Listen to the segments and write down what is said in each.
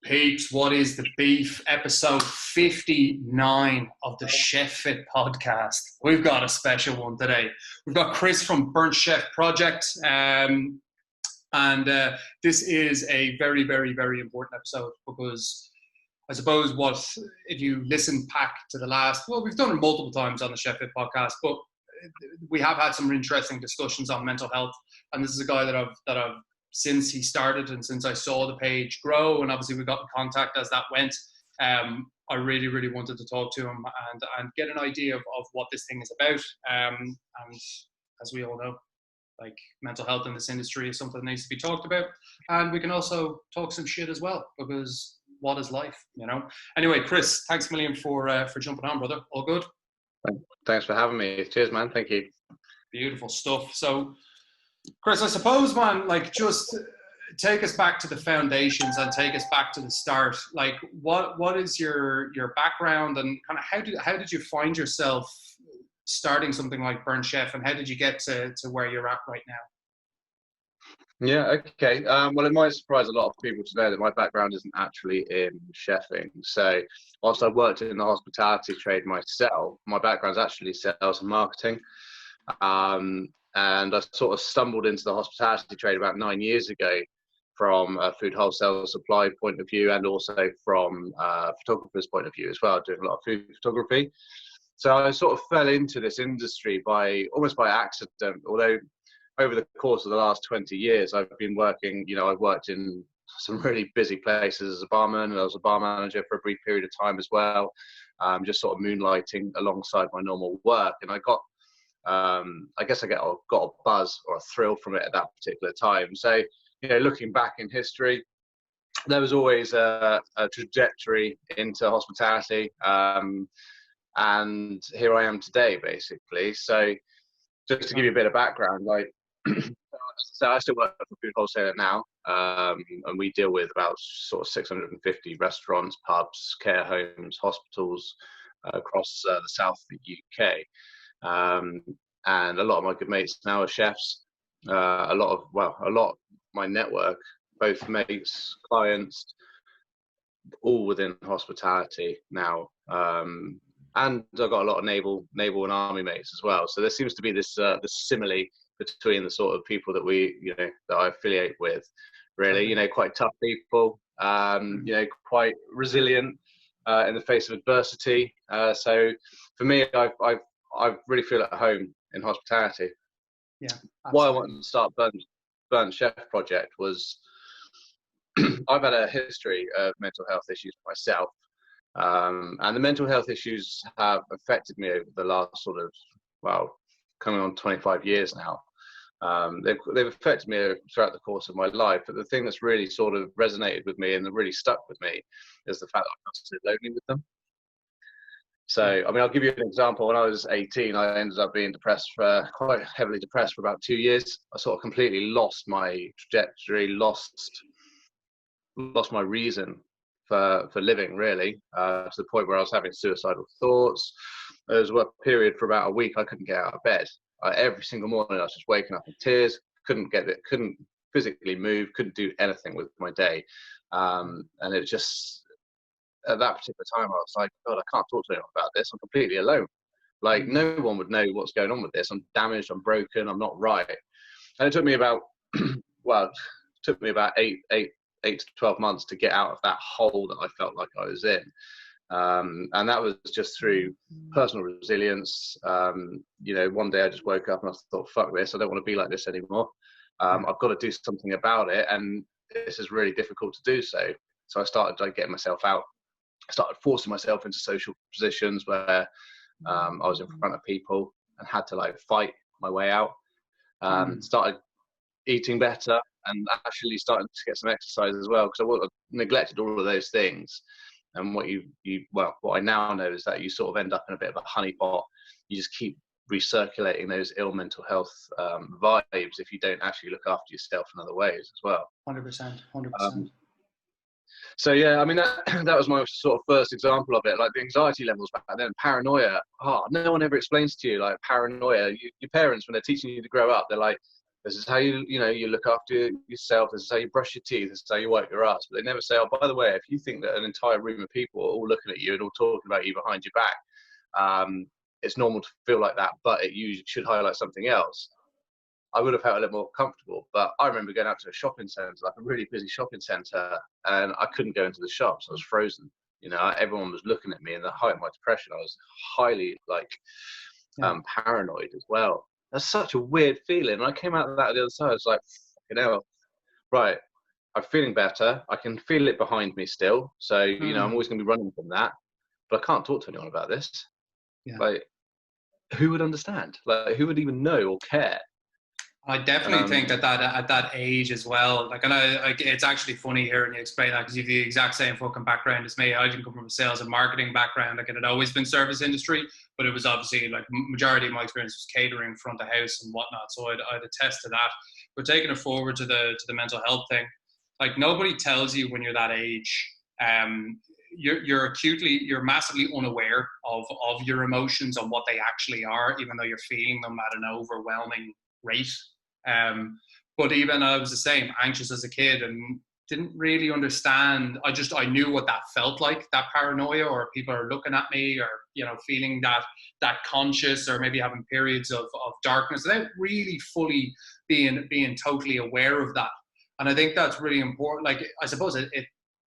Peeps, what is the beef? Episode 59 of the Chef Fit podcast. We've got a special one today. We've got Kris from Burnt Chef Project. This is a very, very, very important episode because I suppose if you listen back to the we've done it multiple times on the Chef Fit podcast, but we have had some interesting discussions on mental health. And this is a guy that I've since he started and since I saw the page grow, and obviously we got in contact as that went, I really, really wanted to talk to him and get an idea of what this thing is about. And as we all know, like, mental health in this industry is something that needs to be talked about. And we can also talk some shit as well, because what is life, you know? Anyway, Kris, thanks a million for jumping on, brother. All good? Thanks for having me. Cheers, man. Thank you. Beautiful stuff. So, Kris, I suppose, man, like, just take us back to the foundations and take us back to the start. Like, what is your background, and kind of how did you find yourself starting something like Burnt Chef, and how did you get to where you're at right now? Yeah, okay. Well, it might surprise a lot of people to know that my background isn't actually in chefing. So whilst I worked in the hospitality trade myself, my background's actually sales and marketing. And I sort of stumbled into the hospitality trade about 9 years ago from a food wholesale supply point of view, and also from a photographer's point of view as well, doing a lot of food photography. So I sort of fell into this industry almost by accident, although over the course of the last 20 years, I've been working, I've worked in some really busy places as a barman, and I was a bar manager for a brief period of time as well, just sort of moonlighting alongside my normal work. And I got I guess I got a buzz or a thrill from it at that particular time. So, looking back in history, there was always a trajectory into hospitality. And here I am today, basically. So just to give you a bit of background, like, so I still work for a food wholesaler now, and we deal with about sort of 650 restaurants, pubs, care homes, hospitals across the south of the UK. And a lot of my good mates now are chefs. A lot of my network, both mates, clients, all within hospitality now. And I've got a lot of naval and army mates as well. So there seems to be this simile between the sort of people that that I affiliate with. Really, quite tough people. Quite resilient in the face of adversity. So for me, I really feel at home in hospitality. Yeah. Absolutely. Why I wanted to start Burnt Chef Project was I've had a history of mental health issues myself, and the mental health issues have affected me over the last coming on 25 years now. They've affected me throughout the course of my life, but the thing that's really sort of resonated with me and that really stuck with me is the fact that I felt so lonely with them. So, I mean, I'll give you an example. When I was 18, I ended up being quite heavily depressed for about 2 years. I sort of completely lost my trajectory, lost my reason for living, really, to the point where I was having suicidal thoughts. There was a period for about a week I couldn't get out of bed. Every single morning I was just waking up in tears, couldn't physically move, couldn't do anything with my day. And it just, at that particular time, I was like, God, I can't talk to anyone about this. I'm completely alone. Like, no one would know what's going on with this. I'm damaged, I'm broken, I'm not right. And it took me about, eight to 12 months to get out of that hole that I felt like I was in. And that was just through personal resilience. One day I just woke up and I thought, fuck this, I don't want to be like this anymore. I've got to do something about it. And this is really difficult to do so. So I started getting myself out. I started forcing myself into social positions where I was in front of people and had to fight my way out. Started eating better and actually starting to get some exercise as well, because I neglected all of those things. And what I now know is that you sort of end up in a bit of a honeypot. You just keep recirculating those ill mental health vibes if you don't actually look after yourself in other ways as well. 100%. So yeah, I mean, that was my sort of first example of it. Like, the anxiety levels back then, paranoia. No one ever explains to you, like, paranoia. Your parents, when they're teaching you to grow up, they're This is how you look after yourself. This is how you brush your teeth. This is how you wipe your ass. But they never say, oh, by the way, if you think that an entire room of people are all looking at you and all talking about you behind your back, it's normal to feel like that, but you should highlight something else. I would have felt a little more comfortable. But I remember going out to a shopping centre, like a really busy shopping centre, and I couldn't go into the shops. I was frozen. Everyone was looking at me. In the height of my depression, I was highly paranoid as well. That's such a weird feeling. And I came out of that the other side. I was like, right, I'm feeling better. I can feel it behind me still. So, I'm always going to be running from that. But I can't talk to anyone about this. Yeah. Like, who would understand? Like, who would even know or care? I definitely think that at that age as well, it's actually funny hearing you explain that, because you have the exact same fucking background as me. I didn't come from a sales and marketing background. It had always been service industry, but it was obviously majority of my experience was catering, front of house and whatnot. So I'd attest to that. But taking it forward to the mental health thing, nobody tells you when you're that age, you're massively unaware of your emotions and what they actually are, even though you're feeling them at an overwhelming rate. But even I was the same, anxious as a kid and didn't really understand. I knew what that felt like, that paranoia, or people are looking at me, or feeling that conscious, or maybe having periods of darkness without really fully being totally aware of that. And I think that's really important. I suppose it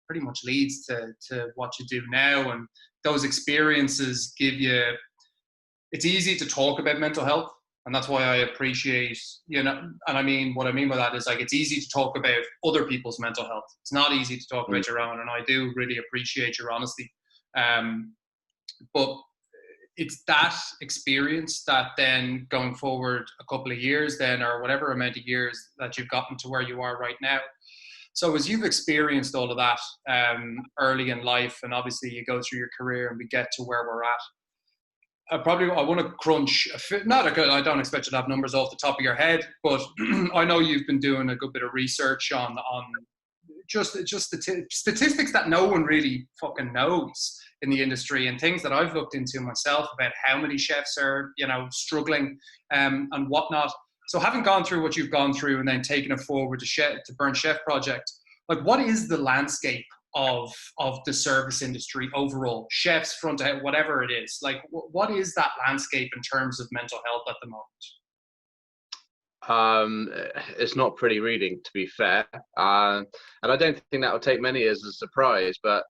pretty much leads to what you do now, and those experiences give you. It's easy to talk about mental health. And that's why I appreciate, and I mean, what I mean by that is it's easy to talk about other people's mental health. It's not easy to talk about your own. And I do really appreciate your honesty. But it's that experience that then going forward a couple of years then, or whatever amount of years that you've gotten to where you are right now. So as you've experienced all of that early in life, and obviously you go through your career and we get to where we're at, I want to crunch. I don't expect you to have numbers off the top of your head, but I know you've been doing a good bit of research on just statistics that no one really fucking knows in the industry, and things that I've looked into myself about how many chefs are struggling and whatnot. So having gone through what you've gone through and then taking it forward to Burnt Chef Project, what is the landscape of the service industry overall, chefs, front end, whatever it is? What is that landscape in terms of mental health at the moment? It's not pretty reading, to be fair, and I don't think that will take many as a surprise. But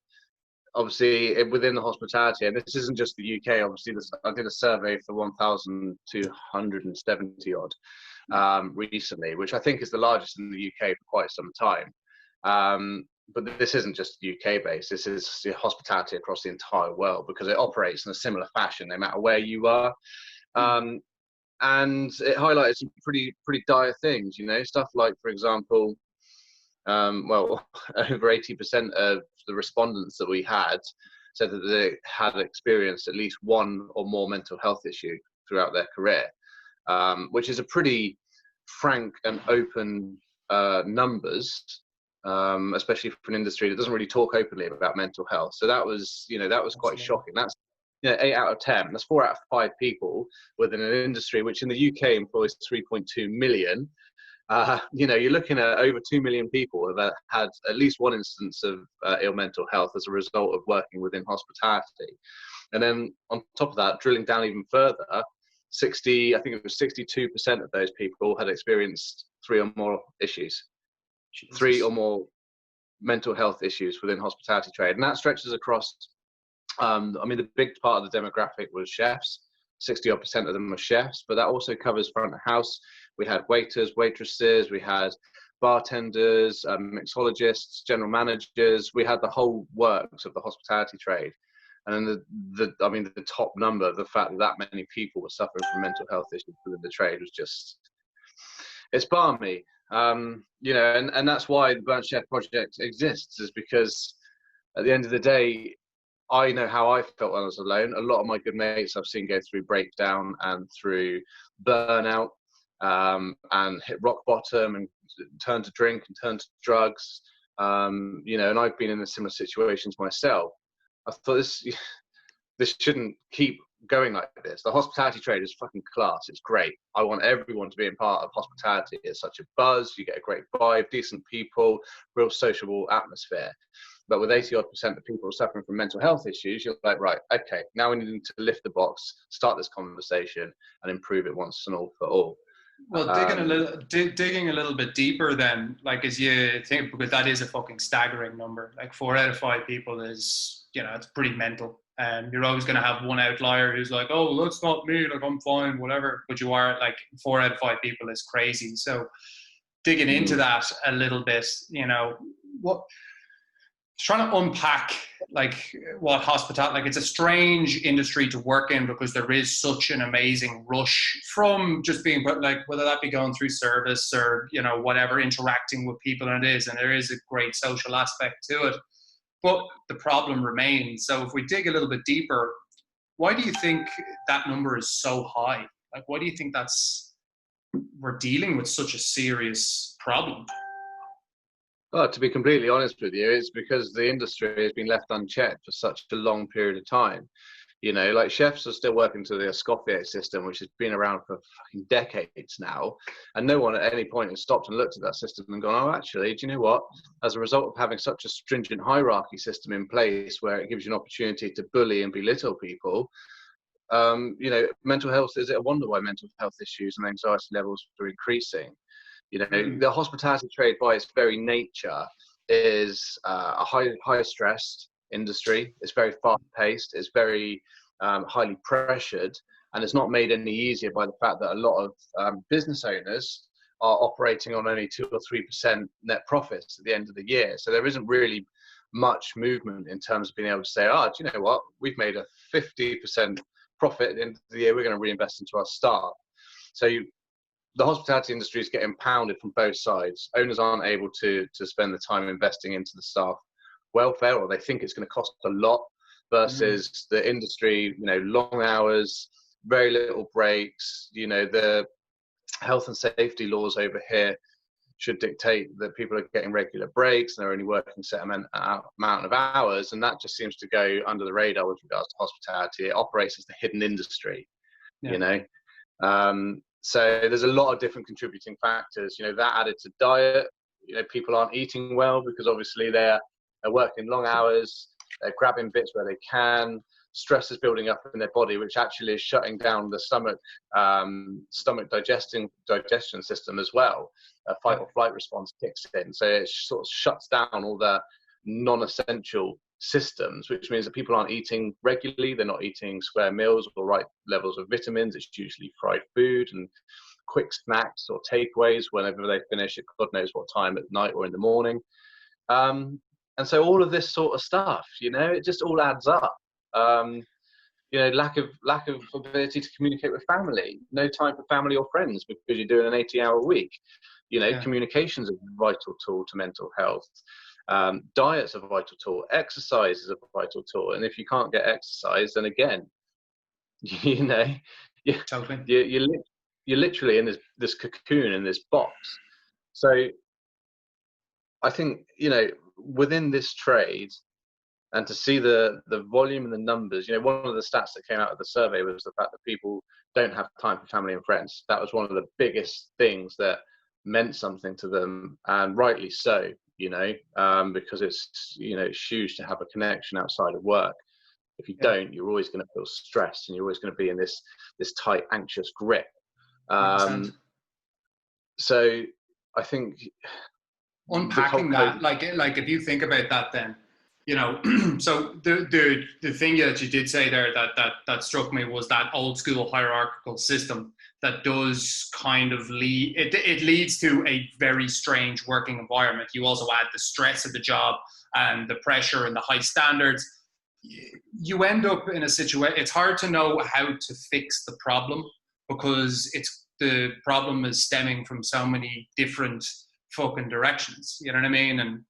obviously, within the hospitality, and this isn't just the UK. Obviously, I did a survey for 1,270 odd recently, which I think is the largest in the UK for quite some time. But this isn't just UK based. This is hospitality across the entire world, because it operates in a similar fashion no matter where you are. And it highlights some pretty dire things, stuff like, for example, over 80% of the respondents that we had said that they had experienced at least one or more mental health issue throughout their career, which is a pretty frank and open numbers. Especially for an industry that doesn't really talk openly about mental health. So that was quite shocking. That's 8 out of 10. That's 4 out of 5 people within an industry which in the UK employs 3.2 million. You're looking at over 2 million people have had at least one instance of ill mental health as a result of working within hospitality. And then on top of that, drilling down even further, 62% of those people had experienced 3 or more issues. Jesus. 3 or more mental health issues within hospitality trade, and that stretches across. The big part of the demographic was chefs. 60% of them were chefs, but that also covers front of house. We had waiters, waitresses, we had bartenders, mixologists, general managers. We had the whole works of the hospitality trade, and then the top number, the fact that many people were suffering from mental health issues within the trade was it's balmy. And that's why the Burnt Chef Project exists, is because at the end of the day, I know how I felt when I was alone. A lot of my good mates I've seen go through breakdown and through burnout, and hit rock bottom and turn to drink and turn to drugs. And I've been in similar situations myself. I thought this shouldn't keep going like this. The hospitality trade is fucking class. It's great. I want everyone to be a part of hospitality. It's such a buzz. You get a great vibe, decent people, real sociable atmosphere. But with 80% of people suffering from mental health issues, you're like, right, okay, now we need to lift the box, start this conversation, and improve it once and all for all. Well, digging a little bit deeper, then, like, as you think, because that is a fucking staggering number. Like 4 out of 5 people is, it's pretty mental. And you're always going to have one outlier who's like, oh, well, that's not me. Like, I'm fine, whatever. But you are, like, 4 out of 5 people is crazy. So digging into that a little bit, trying to unpack like what hospitality, like, it's a strange industry to work in because there is such an amazing rush from just being, like, whether that be going through service or whatever, interacting with people, and there is a great social aspect to it, but the problem remains. So if we dig a little bit deeper, why do you think that number is so high? Like, why do you think we're dealing with such a serious problem? Well, to be completely honest with you, it's because the industry has been left unchecked for such a long period of time. Like, chefs are still working to the Escoffier system, which has been around for fucking decades now. And no one at any point has stopped and looked at that system and gone, oh, actually, do you know what? As a result of having such a stringent hierarchy system in place where it gives you an opportunity to bully and belittle people, mental health, is it a wonder why mental health issues and anxiety levels are increasing? The hospitality trade by its very nature is a high stressed industry. It's very fast paced. It's very highly pressured, and it's not made any easier by the fact that a lot of business owners are operating on only 2 or 3% net profits at the end of the year. So there isn't really much movement in terms of being able to say, oh, do you know what? We've made a 50% profit at the end of the year. We're going to reinvest into our staff. So the hospitality industry is getting pounded from both sides. Owners aren't able to spend the time investing into the staff welfare, or they think it's going to cost a lot, versus the industry, long hours, very little breaks. The health and safety laws over here should dictate that people are getting regular breaks and they're only working a set amount of hours, and that just seems to go under the radar with regards to hospitality. It operates as the hidden industry. So there's a lot of different contributing factors, that added to diet. People aren't eating well because obviously they're working long hours, they're grabbing bits where they can. Stress is building up in their body, which actually is shutting down the stomach digestion system as well. A fight or flight response kicks in. So it sort of shuts down all the non-essential systems, which means that people aren't eating regularly. They're not eating square meals or right levels of vitamins. It's usually fried food and quick snacks or takeaways whenever they finish at God knows what time at night or in the morning. And so all of this sort of stuff, it just all adds up. Lack of ability to communicate with family, no time for family or friends because you're doing an 80-hour week. Communication's a vital tool to mental health. Diet's a vital tool. Exercise is a vital tool. And if you can't get exercise, then again, Totally. You're literally in this cocoon, in this box. So I think, within this trade, and to see the volume and the numbers, one of the stats that came out of the survey was the fact that people don't have time for family and friends. That was one of the biggest things that meant something to them, and rightly so, because it's huge to have a connection outside of work. If you don't, you're always going to feel stressed, and you're always going to be in this tight, anxious grip. So I think unpacking that, like if you think about that, then so the thing that you did say there that struck me was that old school hierarchical system that does kind of it leads to a very strange working environment. You also add the stress of the job and the pressure and the high standards. You end up in a situation, it's hard to know how to fix the problem because the problem is stemming from so many different fucking directions, you know what I mean? And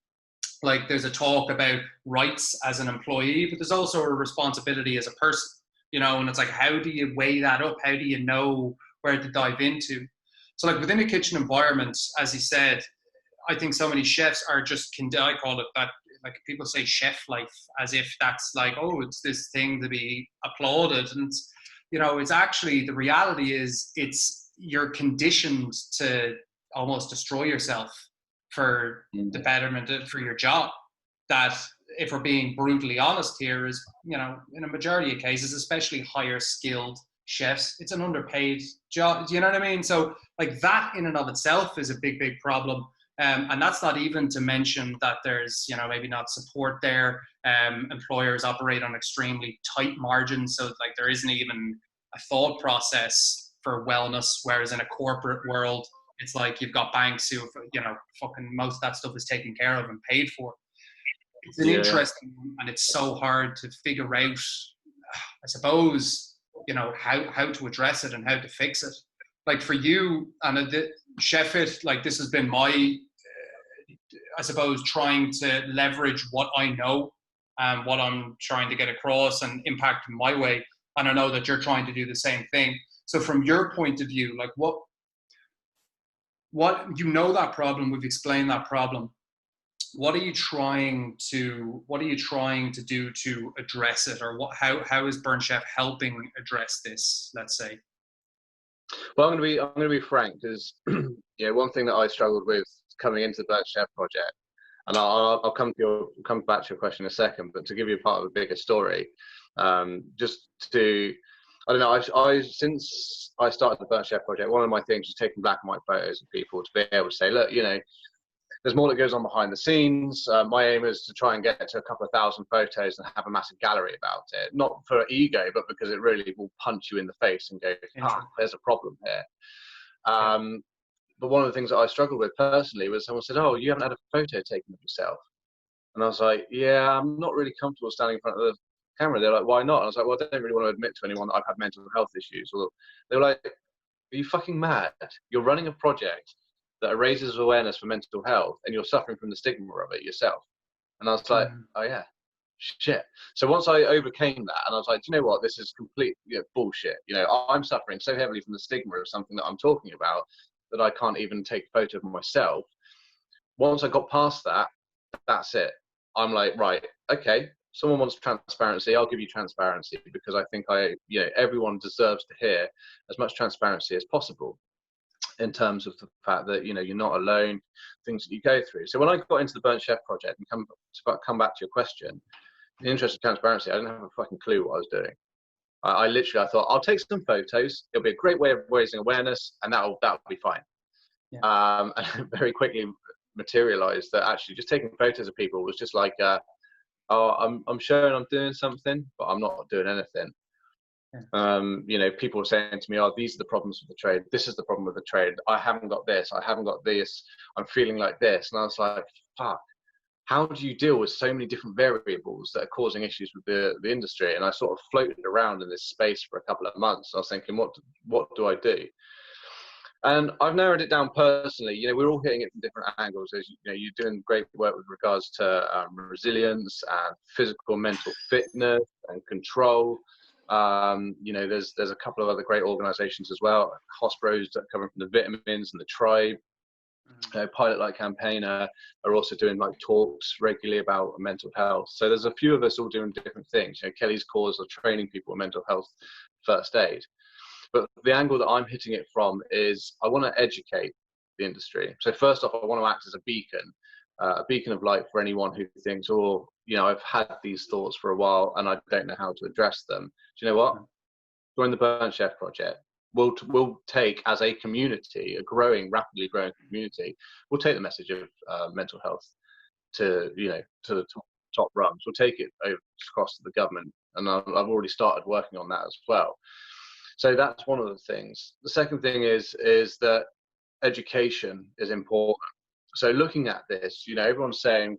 like, there's a talk about rights as an employee, but there's also a responsibility as a person, and it's like, how do you weigh that up? How do you know where to dive into? So like within a kitchen environment, as he said, I think so many chefs are just, I call it that, like people say chef life as if that's like, oh, it's this thing to be applauded. And you know, it's actually, the reality is you're conditioned to almost destroy yourself for the betterment for your job. That, if we're being brutally honest here, is, you know, in a majority of cases, especially higher skilled chefs, it's an underpaid job. Do you know what I mean? So like that in and of itself is a big, big problem. And that's not even to mention that there's, you know, maybe not support there. Employers operate on extremely tight margins. So like there isn't even a thought process for wellness. Whereas in a corporate world, it's like you've got banks who, you know, fucking most of that stuff is taken care of and paid for. It's an interesting one, and it's so hard to figure out, I suppose, you know, how to address it and how to fix it. Like for you, and Chef It, like this has been my, I suppose, trying to leverage what I know and what I'm trying to get across and impact my way. And I know that you're trying to do the same thing. So from your point of view, like what, you know, that problem, we've explained that problem. What are you trying to do to address it, or how is Burnt Chef helping address this, let's say? Well, I'm going to be frank, because one thing that I struggled with coming into the Burnt Chef project, and I'll come back to your question in a second, but to give you a part of a bigger story, just to, I don't know, since I started the Burnt Chef project, one of my things was taking black and white photos of people to be able to say, look, you know, there's more that goes on behind the scenes. My aim is to try and get to a couple of thousand photos and have a massive gallery about it. Not for ego, but because it really will punch you in the face and go, there's a problem here. But one of the things that I struggled with personally was someone said, oh, you haven't had a photo taken of yourself. And I was like, yeah, I'm not really comfortable standing in front of the camera. They're like, why not? And I was like, well, I don't really want to admit to anyone that I've had mental health issues. Or they were like, are you fucking mad? You're running a project that raises awareness for mental health, and you're suffering from the stigma of it yourself. And I was like, oh yeah, shit. So once I overcame that, and I was like, do you know what, this is complete bullshit. You know, I'm suffering so heavily from the stigma of something that I'm talking about that I can't even take a photo of myself. Once I got past that, that's it. I'm like, right, okay, someone wants transparency, I'll give you transparency, because I think everyone deserves to hear as much transparency as possible, in terms of the fact that, you know, you're not alone, things that you go through. So when I got into the Burnt Chef project, and come back to your question, in the interest of transparency, I didn't have a fucking clue what I was doing. I literally thought, I'll take some photos, it'll be a great way of raising awareness, and that'll be fine. And very quickly materialized that actually just taking photos of people was just like, I'm showing I'm doing something, but I'm not doing anything. You know, people were saying to me, oh, these are the problems with the trade, this is the problem with the trade, I haven't got this, I haven't got this, I'm feeling like this. And I was like, fuck, how do you deal with so many different variables that are causing issues with the industry? And I sort of floated around in this space for a couple of months. I was thinking, what do I do? And I've narrowed it down personally. You know, we're all hitting it from different angles. As you know, you're doing great work with regards to resilience and physical and mental fitness and control. You know, there's a couple of other great organizations as well, Hospros that are covering from the vitamins, and the Tribe, Pilot Light Campaigner are also doing like talks regularly about mental health. So there's a few of us all doing different things. You know, Kelly's cause of training people in mental health first aid. But the angle that I'm hitting it from is I want to educate the industry. So first off, I want to act as a beacon of light for anyone who thinks, oh, you know, I've had these thoughts for a while and I don't know how to address them. Do you know what? Join the Burnt Chef project. We'll take, as a community, a rapidly growing community, we'll take the message of mental health to the top rungs. We'll take it over across to the government, and I've already started working on that as well. So that's one of the things. The second thing is that education is important. So looking at this, you know, everyone's saying,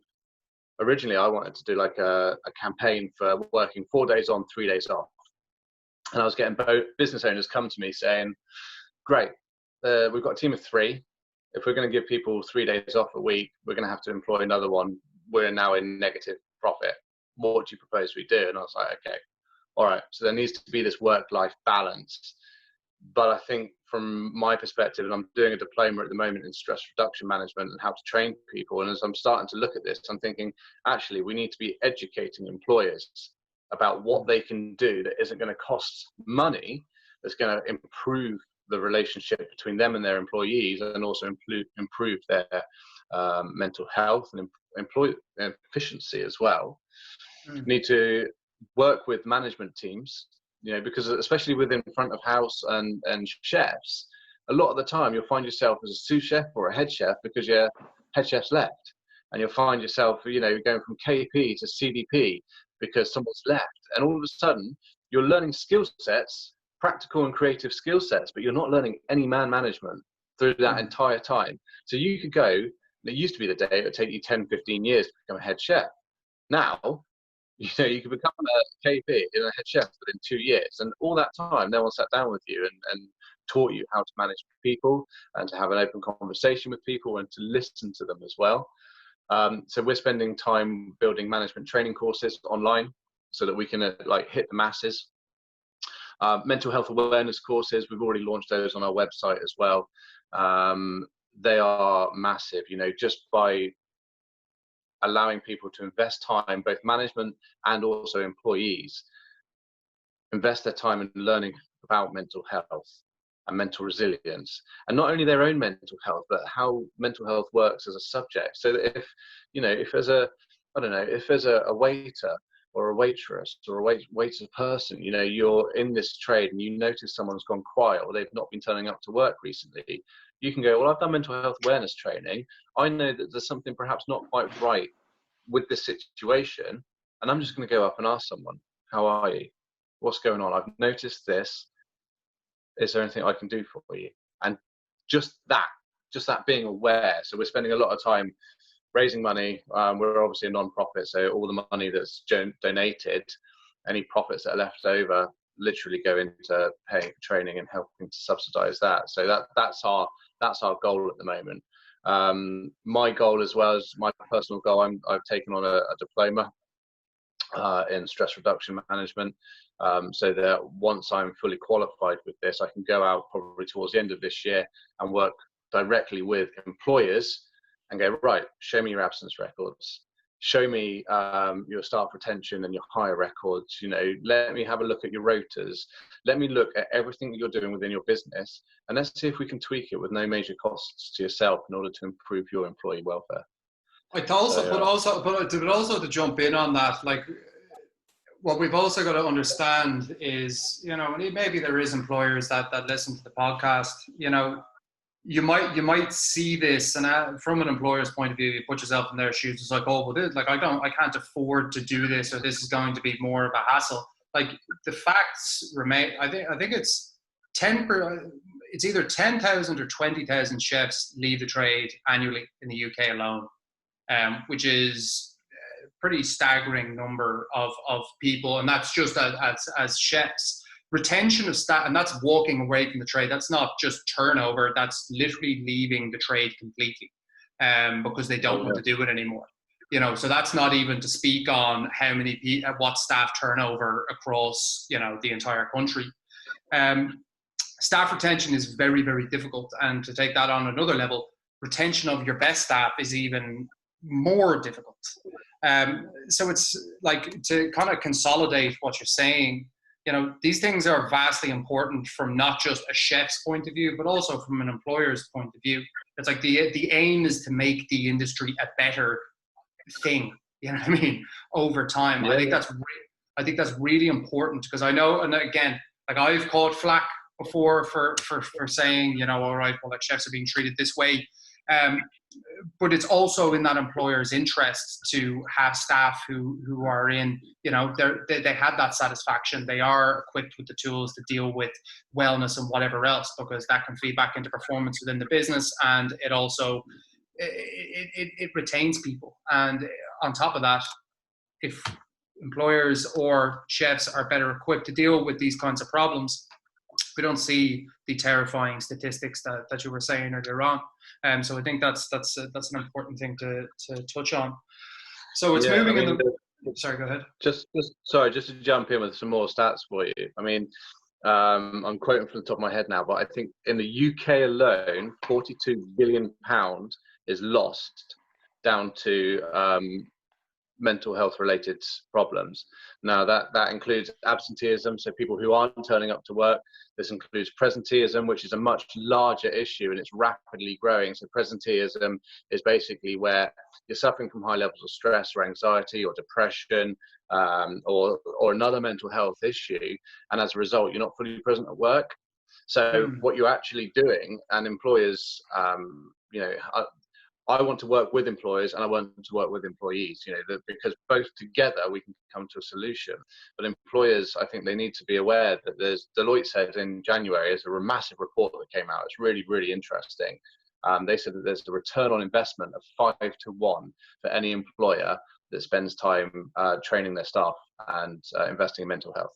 originally I wanted to do like a campaign for working 4 days on, 3 days off. And I was getting business owners come to me saying, great, we've got a team of 3. If we're going to give people 3 days off a week, we're going to have to employ another one. We're now in negative profit. What do you propose we do? And I was like, okay, all right. So there needs to be this work-life balance. But I think from my perspective, and I'm doing a diploma at the moment in stress reduction management and how to train people. And as I'm starting to look at this, I'm thinking, actually, we need to be educating employers about what they can do that isn't going to cost money, that's going to improve the relationship between them and their employees, and also improve their mental health and employee efficiency as well. Need to work with management teams, because especially within front of house and chefs, a lot of the time you'll find yourself as a sous chef or a head chef because your head chef's left, and you'll find yourself going from KP to CDP because someone's left, and all of a sudden you're learning skill sets, practical and creative skill sets, but you're not learning any man management through that entire time. So you could go, it used to be the day it would take you 10, 15 years to become a head chef. Now, you could become a KP and a head chef within 2 years. And all that time, no one sat down with you and taught you how to manage people and to have an open conversation with people and to listen to them as well. So we're spending time building management training courses online so that we can hit the masses. Mental health awareness courses, we've already launched those on our website as well. They are massive, just by allowing people to invest time, both management and also employees, invest their time in learning about mental health and mental resilience, and not only their own mental health, but how mental health works as a subject. So that if there's a waiter or a waitress or a waiter person, you're in this trade and you notice someone's gone quiet or they've not been turning up to work recently, you can go, well, I've done mental health awareness training. I know that there's something perhaps not quite right with this situation, and I'm just going to go up and ask someone, how are you? What's going on? I've noticed this. Is there anything I can do for you? And just that being aware. So we're spending a lot of time raising money. We're obviously a non-profit, so all the money that's donated, any profits that are left over, literally go into paying for training and helping to subsidize that. So that's our goal at the moment. My goal, as well as my personal goal, I've taken on a diploma in stress reduction management, so that once I'm fully qualified with this, I can go out probably towards the end of this year and work directly with employers and go, right, show me your absence records, show me your staff retention and your hire records, let me have a look at your rotas, let me look at everything that you're doing within your business, and let's see if we can tweak it with no major costs to yourself in order to improve your employee welfare. But also to jump in on that, what we've also got to understand is, maybe there is employers that listen to the podcast, you might see this, and from an employer's point of view, you put yourself in their shoes. It's like, oh, well, I can't afford to do this, or this is going to be more of a hassle. The facts remain. I think it's it's either 10,000 or 20,000 chefs leave the trade annually in the UK alone, which is a pretty staggering number of people, and that's just as chefs. Retention of staff, and that's walking away from the trade. That's not just turnover. That's literally leaving the trade completely, because they don't want to do it anymore. So that's not even to speak on what staff turnover across, the entire country. Staff retention is very, very difficult, and to take that on another level, retention of your best staff is even more difficult. So it's to kind of consolidate what you're saying. These things are vastly important from not just a chef's point of view, but also from an employer's point of view. It's the aim is to make the industry a better thing. You know what I mean? Over time, yeah. I think that's really important, because I know, and again, I've caught flack before for saying, all right, well, chefs are being treated this way. But it's also in that employer's interest to have staff who are in, they have that satisfaction. They are equipped with the tools to deal with wellness and whatever else, because that can feed back into performance within the business, and it also it retains people. And on top of that, if employers or chefs are better equipped to deal with these kinds of problems, we don't see the terrifying statistics that you were saying earlier on. So I think that's an important thing to touch on. So it's moving in the. Sorry, go ahead. Just to jump in with some more stats for you. I mean, I'm quoting from the top of my head now, but I think in the UK alone, £42 billion is lost down to mental health related problems. Now that includes absenteeism, so people who aren't turning up to work. This includes presenteeism, which is a much larger issue and it's rapidly growing. So presenteeism is basically where you're suffering from high levels of stress or anxiety or depression, or another mental health issue, and as a result you're not fully present at work. So what you're actually doing, and employers, I want to work with employers and I want to work with employees, because both together we can come to a solution. But employers, I think they need to be aware that Deloitte said in January, there's a massive report that came out. It's really, really interesting. They said that there's a return on investment of 5 to 1 for any employer that spends time training their staff and investing in mental health.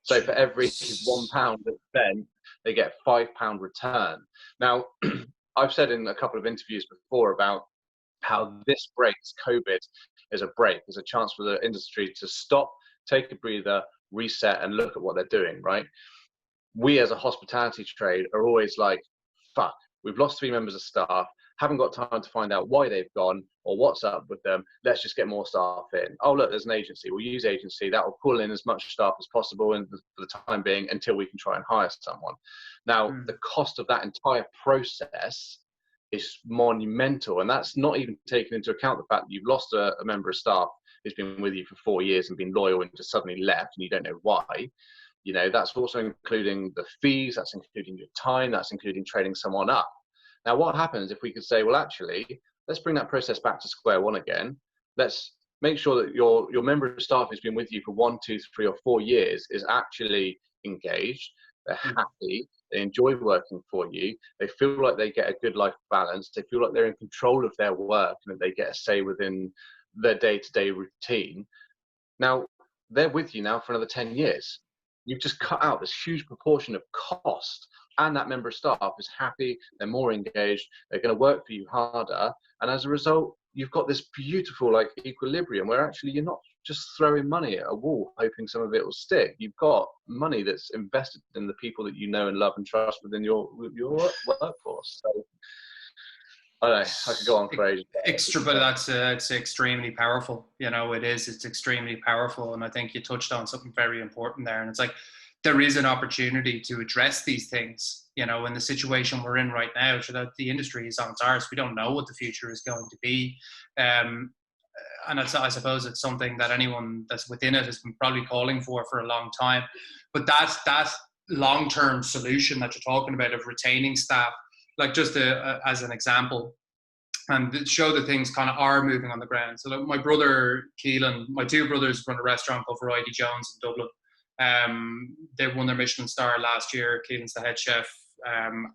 So for every £1 that's spent, they get a £5 return. Now, I've said in a couple of interviews before about how this breaks, COVID is a break, is a chance for the industry to stop, take a breather, reset, and look at what they're doing, right? We as a hospitality trade are always like, fuck, we've lost 3 members of staff, haven't got time to find out why they've gone or what's up with them. Let's just get more staff in. Oh, look, there's an agency. We'll use agency. That will pull in as much staff as possible for the time being until we can try and hire someone. Now, the cost of that entire process is monumental. And that's not even taking into account the fact that you've lost a member of staff who's been with you for 4 years and been loyal and just suddenly left and you don't know why. That's also including the fees, that's including your time, that's including training someone up. Now, what happens if we could say, well, actually, let's bring that process back to square one again. Let's make sure that your member of staff who's been with you for 1, 2, 3, or 4 years is actually engaged. They're happy. They enjoy working for you. They feel like they get a good life balance. They feel like they're in control of their work and that they get a say within their day-to-day routine. Now, they're with you now for another 10 years. You've just cut out this huge proportion of cost, and that member of staff is happy, they're more engaged, they're going to work for you harder, and as a result, you've got this beautiful equilibrium where actually you're not just throwing money at a wall hoping some of it will stick. You've got money that's invested in the people that you know and love and trust within your workforce. So I don't know, I could go on for ages. But it's extremely powerful. It's extremely powerful. And I think you touched on something very important there. And it's like, there is an opportunity to address these things, in the situation we're in right now. So that the industry is on its arse. We don't know what the future is going to be. And I suppose it's something that anyone that's within it has been probably calling for a long time. But that long-term solution that you're talking about of retaining staff, like just as an example, and show that things kind of are moving on the ground. So like my brother Keelan, my 2 brothers run a restaurant called Variety Jones in Dublin. They won their Michelin star last year. Keelan's the head chef.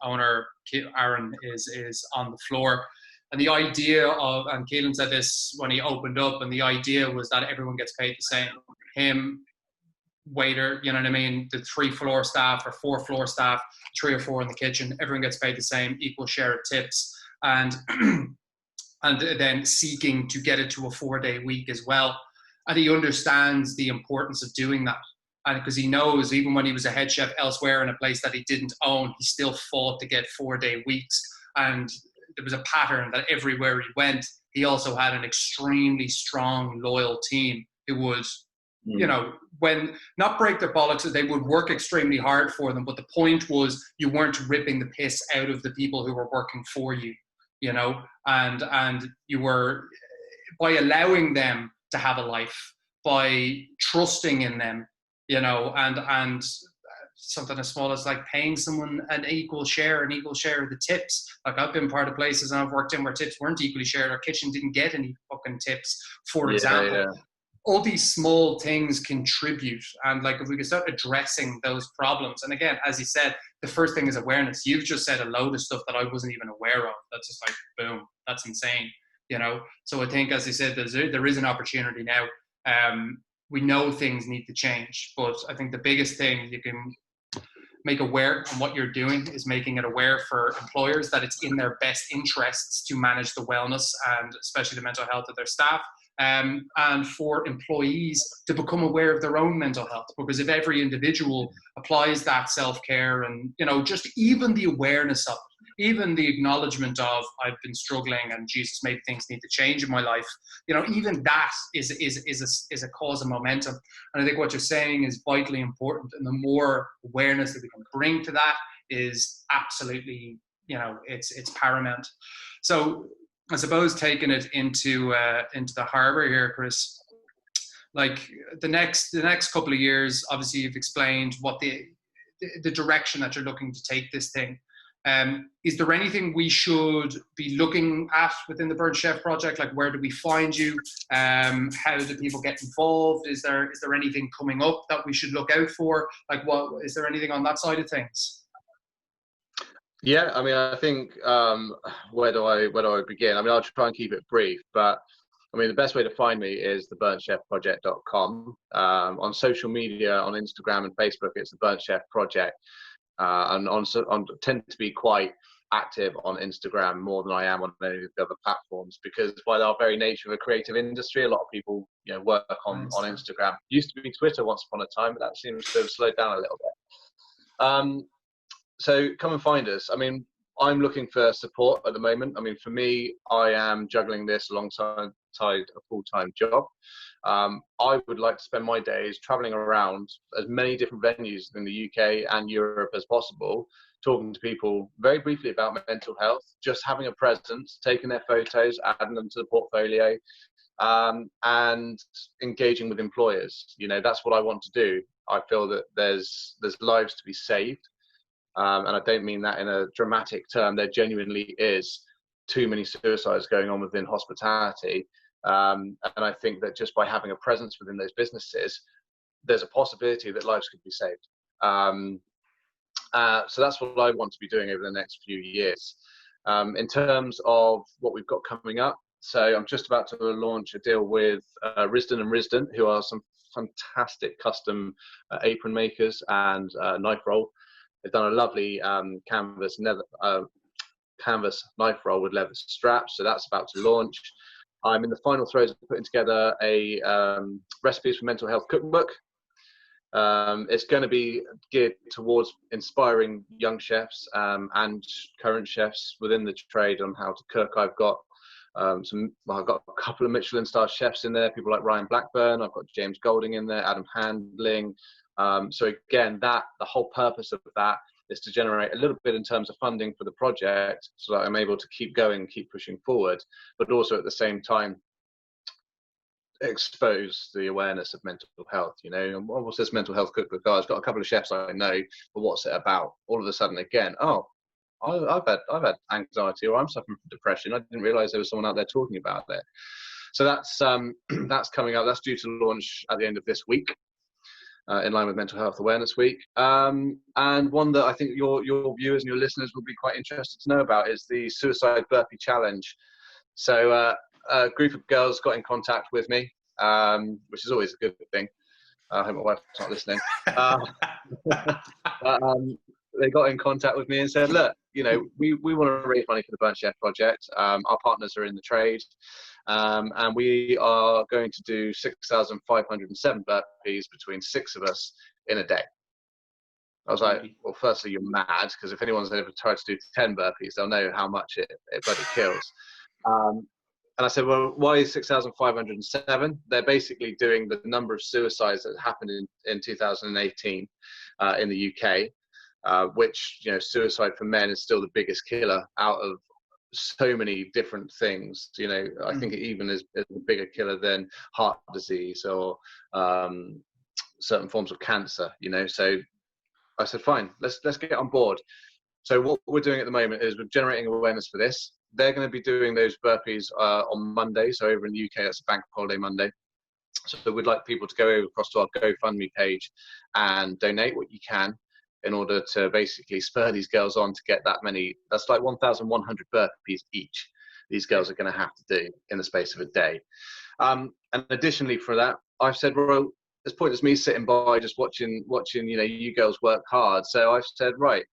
Owner Aaron is on the floor. And the idea of, and Keelan said this when he opened up, and the idea was that everyone gets paid the same. Him, waiter, you know what I mean? The 3 floor staff or 4 floor staff, 3 or 4 in the kitchen, everyone gets paid the same, equal share of tips. And and then seeking to get it to a 4-day week as well. And he understands the importance of doing that. And because he knows, even when he was a head chef elsewhere in a place that he didn't own, he still fought to get 4-day weeks. And there was a pattern that everywhere he went, he also had an extremely strong, loyal team who would, when not break their bollocks, they would work extremely hard for them. But the point was, you weren't ripping the piss out of the people who were working for you, and you were, by allowing them to have a life, by trusting in them, and something as small as like paying someone an equal share of the tips. Like I've been part of places and I've worked in where tips weren't equally shared. Our kitchen didn't get any fucking tips, for example. Yeah. All these small things contribute. And like, if we could start addressing those problems, and again, as you said, the first thing is awareness. You've just said a load of stuff that I wasn't even aware of. That's just like, boom, that's insane. So I think, as you said, there is an opportunity now. We know things need to change, but I think the biggest thing you can make aware on what you're doing is making it aware for employers that it's in their best interests to manage the wellness and especially the mental health of their staff, and for employees to become aware of their own mental health. Because if every individual applies that self-care and, just even the awareness of it, even the acknowledgement of I've been struggling and Jesus, maybe things need to change in my life. You know, even that is a cause of momentum. And I think what you're saying is vitally important. And the more awareness that we can bring to that is absolutely, you know, it's paramount. So I suppose taking it into the harbour here, Kris, like the next couple of years, obviously you've explained what the direction that you're looking to take this thing. Is there anything we should be looking at within the Burnt Chef project? Like, where do we find you? How do people get involved? Is there anything coming up that we should look out for? Like, what is there anything on that side of things? Yeah, I mean, I think where do I begin? I mean, I'll try and keep it brief, but I mean, the best way to find me is theburntchefproject.com. On social media, on Instagram and Facebook, it's the Burnt Chef Project. And tend to be quite active on Instagram more than I am on any of the other platforms, because by our very nature of a creative industry, a lot of people, you know, work on Instagram. Used to be Twitter once upon a time, but that seems to have slowed down a little bit. So come and find us. I mean, I'm looking for support at the moment. I mean, for me, I am juggling this alongside a full-time job. I would like to spend my days traveling around as many different venues in the UK and Europe as possible, talking to people very briefly about mental health, just having a presence, taking their photos, adding them to the portfolio, and engaging with employers. You know, that's what I want to do. I feel that there's lives to be saved. And I don't mean that in a dramatic term. There genuinely is too many suicides going on within hospitality. And I think that just by having a presence within those businesses, there's a possibility that lives could be saved. So that's what I want to be doing over the next few years. In terms of what we've got coming up, so I'm just about to launch a deal with Risden and Risden, who are some fantastic custom apron makers and knife roll. They've done a lovely canvas knife roll with leather straps, so that's about to launch. I'm in the final throes of putting together a recipes for mental health cookbook. It's going to be geared towards inspiring young chefs and current chefs within the trade on how to cook. I've got I've got a couple of Michelin star chefs in there, people like Ryan Blackburn. I've got James Golding in there, Adam Handling. So again, the whole purpose of that is to generate a little bit in terms of funding for the project, so that I'm able to keep going, keep pushing forward, but also at the same time expose the awareness of mental health. You know, and what's this mental health cookbook? Oh, it's got a couple of chefs I know, but what's it about? All of a sudden, again, oh, I've had anxiety, or I'm suffering from depression. I didn't realise there was someone out there talking about it. So that's coming up. That's due to launch at the end of this week. In line with Mental Health Awareness Week. And one that I think your viewers and your listeners will be quite interested to know about is the Suicide Burpee Challenge. So a group of girls got in contact with me, which is always a good thing. I hope my wife's not listening. They got in contact with me and said, look, you know, we want to raise money for the Burnt Chef Project. Our partners are in the trade. And we are going to do 6,507 burpees between 6 of us in a day. I was like, well, firstly, you're mad, because if anyone's ever tried to do 10 burpees, they'll know how much it bloody kills. And I said, well, why is 6,507? They're basically doing the number of suicides that happened in 2018 in the UK, which, you know, suicide for men is still the biggest killer out of so many different things. You know, I think it even is a bigger killer than heart disease or certain forms of cancer, you know. So I said, fine, let's get on board. So what we're doing at the moment is we're generating awareness for this. They're going to be doing those burpees on Monday. So over in the UK, it's a bank holiday Monday. So we'd like people to go across to our GoFundMe page and donate what you can, in order to basically spur these girls on to get that many. That's like 1,100 burpees each these girls are going to have to do in the space of a day. And additionally for that, I've said, well, it's pointless me sitting by just watching, you know, you girls work hard. So I've said, right,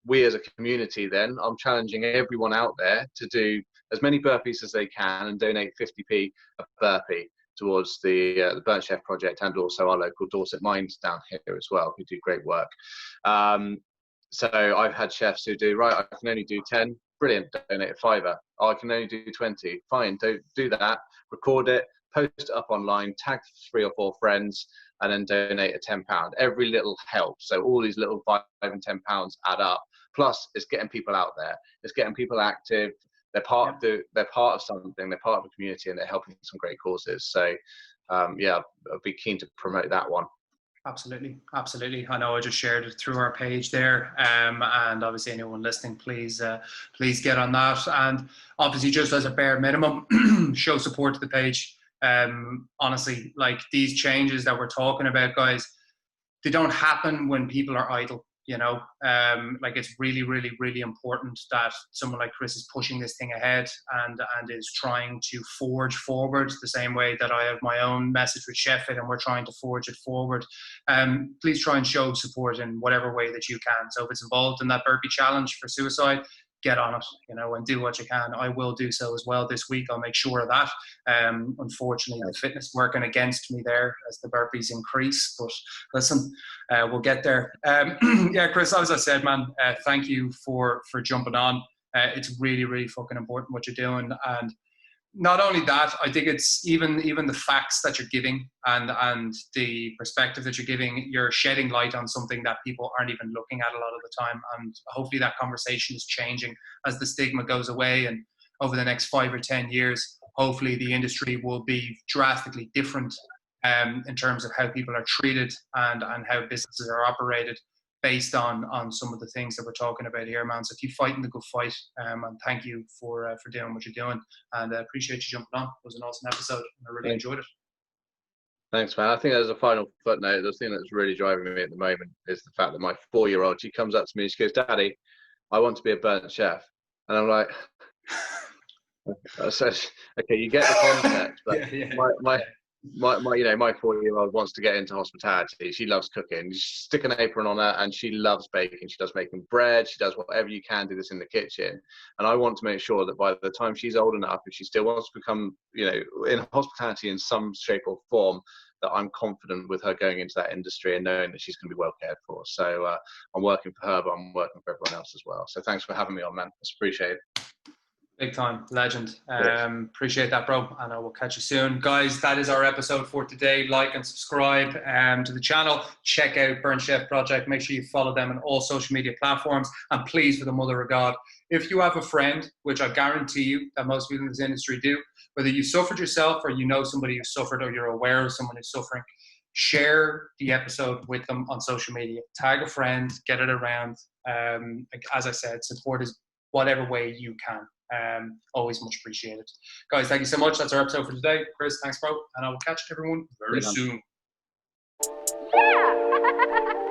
we as a community then, I'm challenging everyone out there to do as many burpees as they can and donate 50p a burpee towards the Burnt Chef Project, and also our local Dorset Mines down here as well, who do great work. So I've had chefs who do, right, I can only do 10, brilliant, donate a fiver. Oh, I can only do 20, fine, don't do that, record it, post it up online, tag 3 or 4 friends, and then donate a £10. Every little helps. So all these little £5 and £10 add up. Plus, it's getting people out there. It's getting people active. They're part of something. They're part of a community, and they're helping some great causes. So, yeah, I'd be keen to promote that one. Absolutely, absolutely. I know I just shared it through our page there, and obviously anyone listening, please get on that. And obviously, just as a bare minimum, show support to the page. Honestly, like these changes that we're talking about, guys, they don't happen when people are idle. You know, like it's really, really, really important that someone like Kris is pushing this thing ahead and is trying to forge forward the same way that I have my own message with Sheffield, and we're trying to forge it forward. Please try and show support in whatever way that you can. So if it's involved in that burpee challenge for suicide, get on it, you know, and do what you can. I will do so as well this week. I'll make sure of that. Unfortunately, the fitness working against me there as the burpees increase, but listen, we'll get there. Yeah, Kris, as I said, man, thank you for jumping on. It's really, really fucking important what you're doing. And not only that, I think it's even the facts that you're giving and the perspective that you're giving, you're shedding light on something that people aren't even looking at a lot of the time. And hopefully that conversation is changing as the stigma goes away. And over the next 5 or 10 years, hopefully the industry will be drastically different in terms of how people are treated and how businesses are operated, based on some of the things that we're talking about here, man. So keep fighting the good fight, and thank you for doing what you're doing, and I appreciate you jumping on. It was an awesome episode. I really enjoyed it. Thanks, man. I think as a final footnote, the thing that's really driving me at the moment is the fact that my 4-year-old, she comes up to me and she goes, "Daddy, I want to be a burnt chef." And I'm like, I said, okay, you get the concept, but my 4-year-old wants to get into hospitality. She loves cooking. You stick an apron on her and she loves baking. She does making bread. She does whatever you can do this in the kitchen. And I want to make sure that by the time she's old enough, if she still wants to become, in hospitality in some shape or form, that I'm confident with her going into that industry and knowing that she's going to be well cared for. So I'm working for her, but I'm working for everyone else as well. So thanks for having me on, man. It's appreciated. Big time, legend. Appreciate that, bro, and I will catch you soon. Guys, that is our episode for today. Like and subscribe to the channel. Check out Burnt Chef Project. Make sure you follow them on all social media platforms. And please, for the mother of God, if you have a friend, which I guarantee you that most people in this industry do, whether you suffered yourself or you know somebody who suffered or you're aware of someone who's suffering, share the episode with them on social media. Tag a friend, get it around. As I said, support is whatever way you can. Always much appreciated. Guys, thank you so much. That's our episode for today. Kris, thanks, bro. And I will catch everyone very soon. Yeah!